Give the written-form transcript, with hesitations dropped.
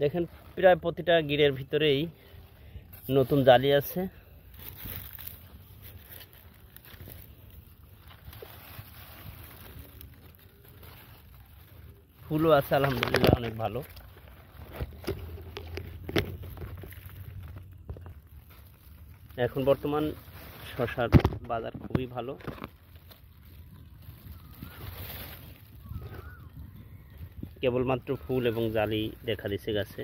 দেখেন প্রায় প্রতিটা গিরের ভিতরেই নতুন জালি আছে। ফুলও আছে আলহামদুলিল্লাহ অনেক ভালো। এখন বর্তমান শসার বাজার খুবই ভালো। কেবলমাত্র ফুল এবং জালি দেখা দিচ্ছে গাছে।